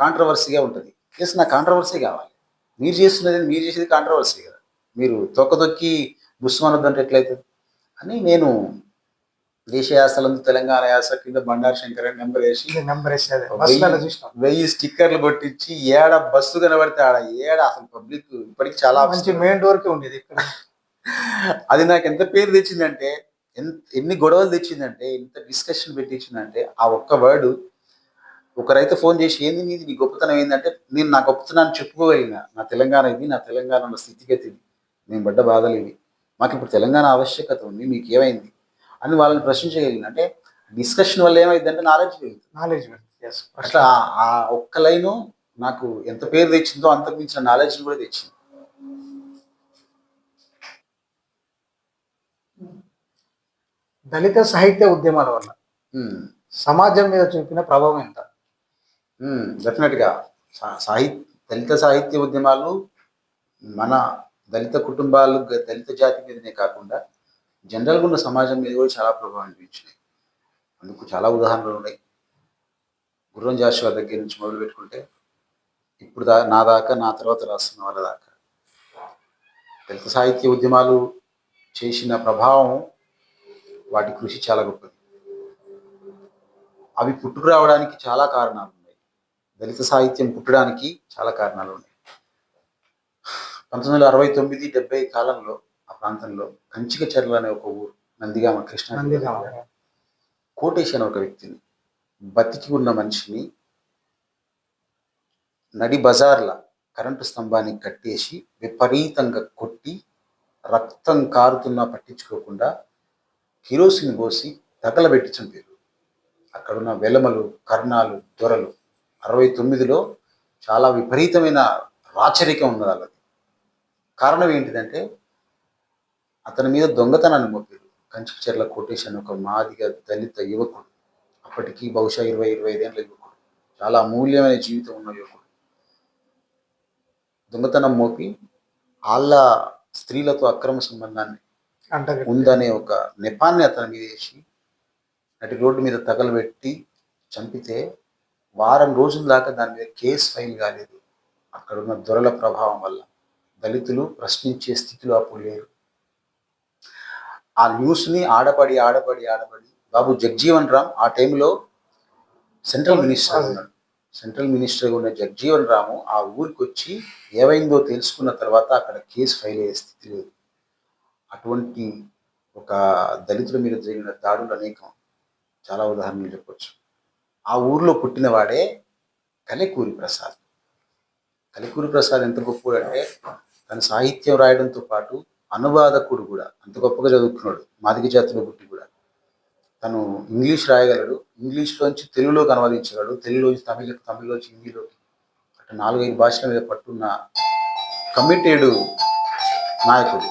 కాంట్రవర్సీగా ఉంటుంది. ఎస్, నాకు కాంట్రవర్సీ కావాలి. మీరు చేసేది కాంట్రవర్సీ కదా. మీరు తొక్కదొక్కి బుస్మనొద్దంటే ఎట్లయితుంది అని నేను దేశ యాసలందు తెలంగాణ యాస కింద బండారు శంకర్ అని నెంబర్ వేసి నెంబర్ వేసేది బస్సులలో చూసినాం. 1000 స్టిక్కర్లు కొట్టించి ఏడ బస్సు కనబడితే ఆడ ఏడ అసలు పబ్లిక్ ఇప్పటికి చాలా మంచి మెయిన్ డోర్ కి ఉండేది ఇక్కడ. అది నాకు ఎంత పేరు తెచ్చిందంటే, ఎన్ని గొడవలు తెచ్చిందంటే, ఎంత డిస్కషన్ పెట్టించిందంటే, ఆ ఒక్క వర్డ్. ఒకరైతే ఫోన్ చేసి ఏంది నీది, నీ గొప్పతనం ఏంటంటే, నేను నా గొప్పతనాన్ని చెప్పుకోగలిగిన, నా తెలంగాణ ఇది, నా తెలంగాణ స్థితిగతి ఇది, నేను పడ్డ బాధలు ఇవి, మాకు ఇప్పుడు తెలంగాణ ఆవశ్యకత ఉంది, మీకు ఏమైంది అని వాళ్ళని ప్రశ్నించగలిగిన. అంటే డిస్కషన్ వల్ల ఏమైందంటే నాలెడ్జ్ పెరుగుతుంది. నాలెడ్జ్ అట్లా ఆ ఒక్క లైను నాకు ఎంత పేరు తెచ్చిందో అంతకు మించిన నాలెడ్జ్ కూడా తెచ్చింది. దళిత సాహిత్య ఉద్యమాల వల్ల సమాజం మీద చూపిన ప్రభావం ఎంత? డెఫినెట్గా దళిత సాహిత్య ఉద్యమాలు మన దళిత కుటుంబాలు, దళిత జాతి మీదనే కాకుండా జనరల్గా ఉన్న సమాజం మీద కూడా చాలా ప్రభావం అనిపించినాయి. అందుకు చాలా ఉదాహరణలు ఉన్నాయి. గుర్రం జాషువా దగ్గర నుంచి మొదలు పెట్టుకుంటే ఇప్పుడు నా దాకా, నా తర్వాత రాస్తున్న వాళ్ళ దాకా దళిత సాహిత్య ఉద్యమాలు చేసిన ప్రభావం, వాటి కృషి చాలా గొప్పది. అవి పుట్టుకు రావడానికి చాలా కారణాలు ఉన్నాయి. దళిత సాహిత్యం పుట్టడానికి చాలా కారణాలు ఉన్నాయి. 1969-70 కాలంలో ఆ ప్రాంతంలో కంచికచర్ల అనే ఒక ఊరు, నందిగామ, కృష్ణా, కోటేష్ అనే ఒక వ్యక్తిని, బతికి ఉన్న మనిషిని నడి బజార్ల కరెంటు స్తంభానికి కట్టేసి విపరీతంగా కొట్టి, రక్తం కారుతున్నా పట్టించుకోకుండా కిరోసిన్ పోసి తగలబెట్టి చంపారు. అక్కడున్న వెలమలు, కర్ణాలు, దొరలు. 69లో చాలా విపరీతమైన రాచరికం ఉన్నది వాళ్ళది. కారణం ఏంటిదంటే అతని మీద దొంగతనాన్ని మోపారు. కంచికచర్ల కోటేష్ అని ఒక మాదిగ దళిత యువకుడు, అప్పటికి బహుశా 20-25 ఏళ్ళ యువకుడు, చాలా అమూల్యమైన జీవితం ఉన్న యువకుడు. దొంగతనం మోపి వాళ్ళ స్త్రీలతో అక్రమ సంబంధాన్ని ఉందనే ఒక నెపాన్ని అతని మీద వేసి నటి రోడ్డు మీద తగలబెట్టి చంపితే వారం రోజుల దాకా దాని మీద కేసు ఫైల్ కాలేదు. అక్కడున్న దొరల ప్రభావం వల్ల దళితులు ప్రశ్నించే స్థితిలో అప్పుడు లేరు. ఆ న్యూస్ని ఆడపడి బాబు జగ్జీవన్ రామ్ ఆ టైంలో సెంట్రల్ మినిస్టర్గా ఉన్న జగ్జీవన్ రాము ఆ ఊరికి వచ్చి ఏమైందో తెలుసుకున్న తర్వాత అక్కడ కేసు ఫైల్ అయ్యే స్థితి లేదు. అటువంటి ఒక దళితుల మీద జరిగిన దాడులు అనేకం, చాలా ఉదాహరణలు చెప్పొచ్చు. ఆ ఊర్లో పుట్టిన వాడే కలికూరి ప్రసాద్. కలికూరి ప్రసాద్ ఎంత గొప్పడు అంటే, తన సాహిత్యం రాయడంతో పాటు అనువాదకుడు కూడా, అంత గొప్పగా చదువుకున్నాడు. మాదిగ జాతిలో పుట్టి కూడా తను ఇంగ్లీష్ రాయగలడు, ఇంగ్లీష్లోంచి తెలుగులోకి అనువదించగలడు, తెలుగులోంచి తమిళ్లోంచి హిందీలోకి, అట్లా 4-5 భాషల మీద పట్టున్న కమిటెడ్ నాయకుడు.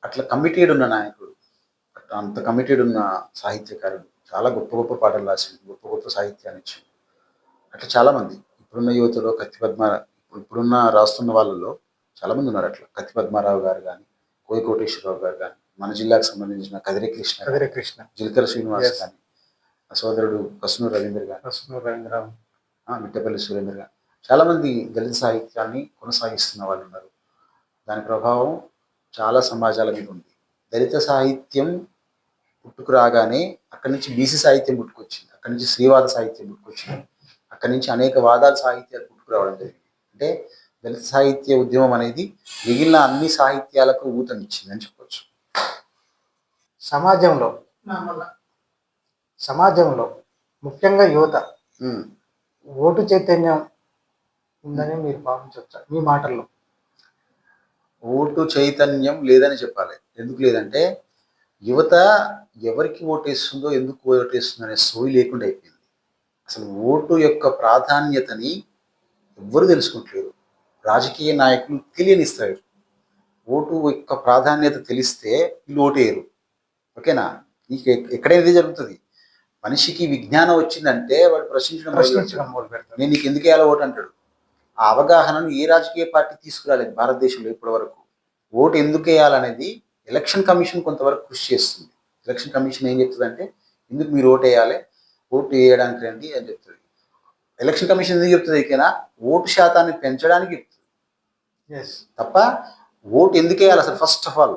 అట్లా కమిటెడ్ ఉన్న నాయకుడు, అంత కమిటెడ్ ఉన్న సాహిత్యకారుడు, చాలా గొప్ప గొప్ప పాటలు రాసింది, గొప్ప గొప్ప సాహిత్యాన్ని ఇచ్చింది. అట్లా చాలామంది ఇప్పుడున్న యువతలో ఇప్పుడున్న రాస్తున్న వాళ్ళలో చాలామంది ఉన్నారు. అట్లా కత్తి పద్మారావు గారు కానీ, కోటేశ్వరరావు గారు కానీ, మన జిల్లాకు సంబంధించిన కదిరి కృష్ణ, జిలకర శ్రీనివాస్ కానీ, ఆ సోదరుడు కసునూరు రవీంద్ర గారు, మిట్టపల్లి సురేంద్ర గారు, చాలామంది దళిత సాహిత్యాన్ని కొనసాగిస్తున్న వాళ్ళు ఉన్నారు. దాని ప్రభావం చాలా సమాజాల మీద ఉంది. దళిత సాహిత్యం పుట్టుకు రాగానే అక్కడి నుంచి బీసీ సాహిత్యం పుట్టుకొచ్చింది, అక్కడి నుంచి శ్రీవాద సాహిత్యం పుట్టుకొచ్చింది, అక్కడి నుంచి అనేక వాదాల సాహిత్యాలు పుట్టుకొచ్చింది. పుట్టుకురావడం జరిగింది. అంటే దళిత సాహిత్య ఉద్యమం అనేది మిగిలిన అన్ని సాహిత్యాలకు ఊతమిచ్చింది అని చెప్పొచ్చు. సమాజంలో సమాజంలో ముఖ్యంగా యువత ఓటు చైతన్యం ఉందని మీరు భావించవచ్చా మీ మాటల్లో? ఓటు చైతన్యం లేదని చెప్పాలి. ఎందుకు లేదంటే యువత ఎవరికి ఓటేస్తుందో ఎందుకు ఓటేస్తుందో అనే సోయి లేకుండా అయిపోయింది. అసలు ఓటు యొక్క ప్రాధాన్యతని ఎవ్వరు తెలుసుకుంటలేరు. రాజకీయ నాయకులు తెలియనిస్తారు. ఓటు యొక్క ప్రాధాన్యత తెలిస్తే వీళ్ళు ఓటేయరు. ఓకేనా? నీకు ఎక్కడైనా ఇది జరుగుతుంది. మనిషికి విజ్ఞానం వచ్చిందంటే వాడు ప్రశ్నించడం మొదలు పెడతాడు. నేను నీకు ఎందుకు వేయాలో ఓటు అంటాడు. ఆ అవగాహనను ఏ రాజకీయ పార్టీ తీసుకురాలేదు భారతదేశంలో ఇప్పటి వరకు. ఓటు ఎందుకు వేయాలనేది ఎలక్షన్ కమిషన్ కొంతవరకు కృషి చేస్తుంది. ఎలక్షన్ కమిషన్ ఏం చెప్తుందంటే ఎందుకు మీరు ఓటు వేయాలి, ఓటు వేయడానికి రండి అని చెప్తుంది. ఎలక్షన్ కమిషన్ ఎందుకు చెప్తుంది? ఇకైనా ఓటు శాతాన్ని పెంచడానికి చెప్తుంది తప్ప ఓటు ఎందుకు వేయాలి అసలు. First of all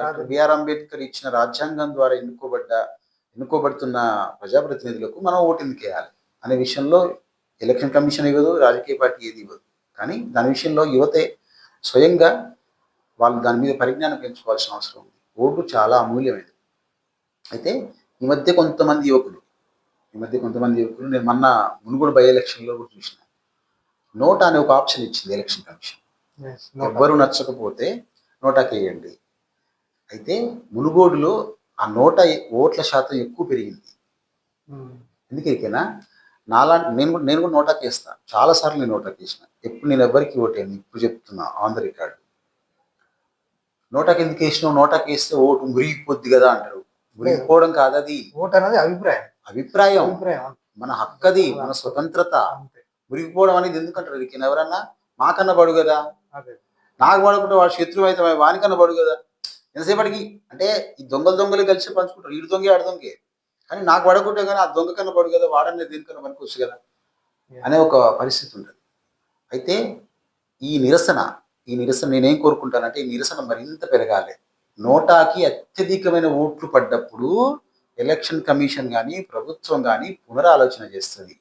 doctor BR Ambedkar ఇచ్చిన రాజ్యాంగం ద్వారా ఎన్నుకోబడుతున్న ప్రజాప్రతినిధులకు మనం ఓటు ఎందుకు వేయాలి అనే విషయంలో ఎలక్షన్ కమిషన్ ఇవ్వదు, రాజకీయ పార్టీ ఏది ఇవ్వదు. కానీ దాని విషయంలో యువతే స్వయంగా వాళ్ళు దాని మీద పరిజ్ఞానం పెంచుకోవాల్సిన అవసరం ఉంది. ఓటు చాలా అమూల్యమైనది. అయితే ఈ మధ్య కొంతమంది యువకులు నేను మొన్న మునుగోడు బై ఎలక్షన్లో కూడా చూసిన, నోటా అనే ఒక ఆప్షన్ ఇచ్చింది ఎలక్షన్ కమిషన్. ఎవ్వరు నచ్చకపోతే నోటాకి వేయండి. అయితే మునుగోడులో ఆ ఓట్ల శాతం ఎక్కువ పెరిగింది. ఎందుకేనా నేను కూడా నోటాకి వేస్తాను. చాలాసార్లు నేను నోటాకి వేసిన. ఎప్పుడు నేను ఎవరికి ఓటేను ఇప్పుడు చెప్తున్నా ఆన్ ద రికార్డు. నోటాకి ఎందుకు వేసినావు? నోటాకి వేస్తే ఓటు మురిగిపోద్ది కదా అంటారు. మురిగిపోవడం కాదు అది. ఓటు అనేది అభిప్రాయం మన హక్కది, మన స్వతంత్రత. మురిగిపోవడం అనేది ఎందుకంటారు? ఇది ఎవరన్నా మాకన్నా పడు కదా, నాకు పడకుంటే వాడు శత్రువు అయితే వానికన్నా పడు కదా. ఎంతసేపటికి అంటే ఈ దొంగలు కలిసి పంచుకుంటారు. ఈడు దొంగే ఆడు దొంగే, కానీ నాకు పడకుంటే కానీ ఆ దొంగ కన్నా పడు కదా, వాడనే దేనికన్నా పనికొచ్చు కదా అనే ఒక పరిస్థితి ఉంటుంది. అయితే ఈ నిరసన నేనేం కోరుకుంటానంటే ఈ నిరసన మరింత పెరగాలి. నోటాకి అత్యధికమైన ఓట్లు పడ్డప్పుడు ఎలక్షన్ కమిషన్ కానీ ప్రభుత్వం కానీ పునరాలోచన చేస్తుంది.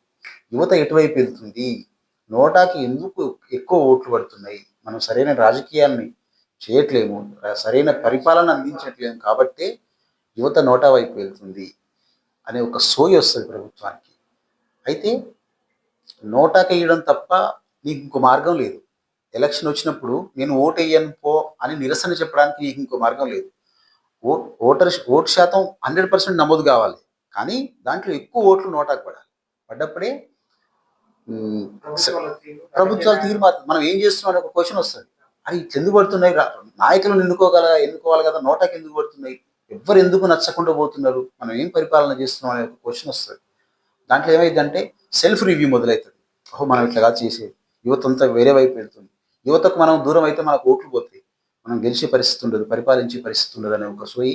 యువత ఎటువైపు వెళ్తుంది, నోటాకి ఎందుకు ఎక్కువ ఓట్లు పడుతున్నాయి, మనం సరైన రాజకీయాన్ని చేయట్లేము, సరైన పరిపాలన అందించట్లేము కాబట్టి యువత నోటా వైపు వెళ్తుంది అనే ఒక సోయి వస్తుంది ప్రభుత్వానికి. అయితే నోటాకి వేయడం తప్ప నీకు ఇంకో మార్గం లేదు. ఎలక్షన్ వచ్చినప్పుడు నేను ఓటు వేయను పో అని నిరసన చెప్పడానికి నీకు ఇంకో మార్గం లేదు. ఓటు శాతం 100% నమోదు కావాలి, కానీ దాంట్లో ఎక్కువ ఓట్లు నోటాకు పడ్డప్పుడే ప్రభుత్వాలు తీరు మనం ఏం చేస్తున్నాం అనే ఒక క్వశ్చన్ వస్తుంది. అది ఎందుకు పడుతున్నాయి? నాయకులను ఎన్నుకోవాలి కదా, నోటాకి ఎందుకు పడుతున్నాయి? ఎవరు ఎందుకు నచ్చకుండా పోతున్నారు? మనం ఏం పరిపాలన చేస్తున్నాం అనే ఒక క్వశ్చన్ వస్తుంది. దాంట్లో ఏమైందంటే సెల్ఫ్ రివ్యూ మొదలవుతుంది. మనం ఇట్లా చేసేది, యువత అంతా వేరే వైపు వెళ్తుంది. యువతకు మనం దూరం అయితే మనకు ఓట్లు పోతాయి, మనం గెలిచే పరిస్థితి ఉండదు, పరిపాలించే పరిస్థితి ఉండదు అనే ఒక సోయి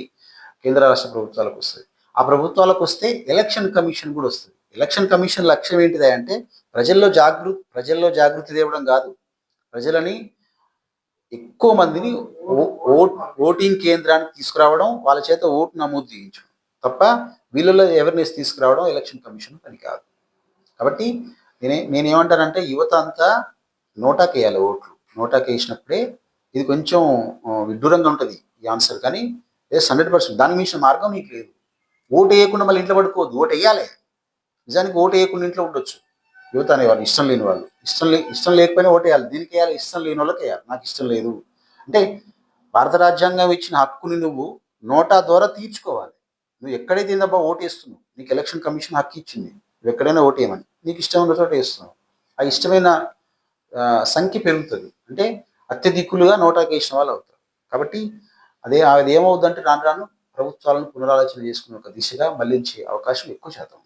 కేంద్ర రాష్ట్ర ప్రభుత్వాలకు వస్తుంది. ఆ ప్రభుత్వాలకు వస్తే ఎలక్షన్ కమిషన్ కూడా వస్తుంది. ఎలక్షన్ కమిషన్ లక్ష్యం ఏంటిది అంటే ప్రజల్లో జాగృతి తేవడం కాదు, ప్రజలని ఎక్కువ మందిని ఓటింగ్ కేంద్రానికి తీసుకురావడం, వాళ్ళ చేత ఓటు నమోదు చేయించడం తప్ప వీళ్ళలో అవేర్నెస్ తీసుకురావడం ఎలక్షన్ కమిషన్ పని కాదు. కాబట్టి నేనేమంటానంటే యువత అంతా నోటాకి వేయాలి ఓట్లు. నోటాకి వేసినప్పుడే ఇది కొంచెం విడ్డూరంగా ఉంటుంది ఈ ఆన్సర్, కానీ 100% దాని మించిన మార్గం మీకు లేదు. ఓటు వేయకుండా మళ్ళీ ఇంట్లో పడుకోవద్దు, ఓటు వేయాలి. నిజానికి ఓటు వేయకుండా ఇంట్లో ఉండొచ్చు యువత అనేవాళ్ళు, ఇష్టం లేని వాళ్ళు. ఇష్టం లేకపోయినా ఓటు వేయాలి. దీనికి వేయాలి, ఇష్టం లేని వాళ్ళకి వేయాలి. నాకు ఇష్టం లేదు అంటే భారత రాజ్యాంగం ఇచ్చిన హక్కుని నువ్వు నోటా ద్వారా తీర్చుకోవాలి. నువ్వు ఎక్కడైతే ఏందబ్బా ఓటు వేస్తున్నావు, నీకు ఎలక్షన్ కమిషన్ హక్కు ఇచ్చింది, నువ్వు ఎక్కడైనా ఓటు వేయమని, నీకు ఇష్టం ఉన్న చోట వేస్తున్నావు. ఆ ఇష్టమైన సంఖ్య పెరుగుతుంది, అంటే అత్యధికులుగా నోటాకి వేసిన వాళ్ళు అవుతారు. కాబట్టి అది ఏమవుద్దంటే రాను ప్రభుత్వాలను పునరాలోచన చేసుకునే ఒక దిశగా మళ్లించే అవకాశం ఎక్కువ శాతం.